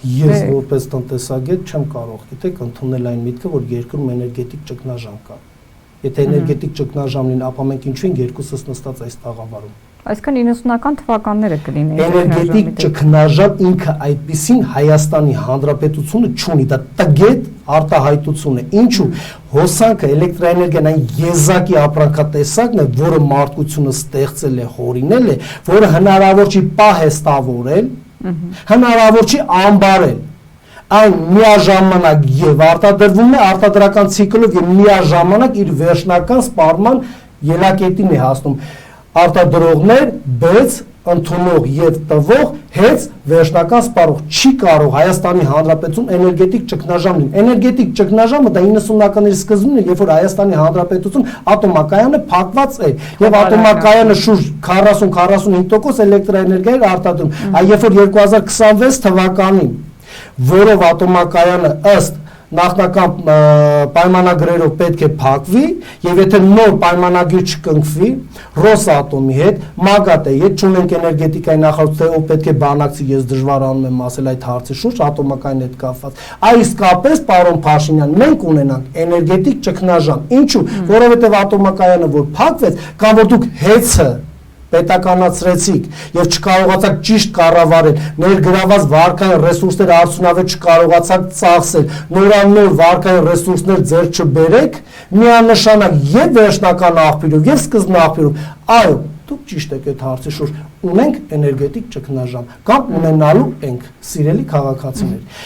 Ես որպես տնտեսագետ չեմ կարող, գիտեք, ընդունել այն միտքը, որ երկրում էներգետիկ ճգնաժամ կա։ Եթե էներգետիկ ճգնաժամ լինի, ապա մենք ինչու ենք երկուսս նստած այս տաղավարում։ Այսինքն 90-ական թվականները կլինեն։ Էներգետիկ ճգնաժամ ինքը այդպիսին Հայաստանի Հանրապետությունը չունի, դա տգետ արտահայտություն է։ Ինչու հոսանքը էլեկտրաէներգիան այն եզակի ապրանքատեսակն է, որը մարդկությունը ստեղծել է, հորինել է, որը հնարավոր չի պահեստավորել, հնարավոր չի ամբարել։ Այն միաժամանակ եւ արտադրվում է արտադրական ցիկլով եւ միաժամանակ իր վերջնական սպառման ելակետին է հասնում։ Արտադրողներ, բեց, ընդունող եւ տվող հենց վերջնական սպառող չի կարող Հայաստանի Հանրապետություն էներգետիկ ճգնաժամ լինի։ Էներգետիկ ճգնաժամը դա 90-ականների սկզբին էր, երբ որ Հայաստանի Հանրապետություն ատոմակայանը փակված էր եւ ատոմակայանը շուրջ 40-45% էլեկտրաէներգիա էր արտադրում։ Այ երբ որ 2026 թվականին որով ատոմակայանը ըստ նախնական պայմանագրերով պետք է փակվի եւ եթե նոր պայմանագիր չկնքվի Ռոսատոմի հետ, ՄԱԳԱՏԵ-ի հետ, չունենք էներգետիկայի նախարարությունը, ով պետք է բանակցի, ես դժվար անում եմ ասել այդ հարցի շուրջ ատոմակայանի հետ կապված։ Իսկապես, պարոն Փաշինյան, մենք ունենանք էներգետիկ ճգնաժամ։ Ինչու՞, որովհետեւ ատոմակայանը որ փակվեց, կամ որ դուք հեծը պետականացրեցիք եւ չկարողացաք ճիշտ կառավարել, ներգրաված վարկային ռեսուրսները արդյունավետ չկարողացաք ծախսել, նորանոր վարկային ռեսուրսներ ձեռք չբերեք, միանշանակ եւ վերջնական աղբյուրով եւ սկզբնա աղբյուրով, այո, դուք ճիշտ եք այդ հարցի շուրջ, ունենք էներգետիկ ճգնաժամ կամ ունենալու ենք, սիրելի քաղաքացիներ։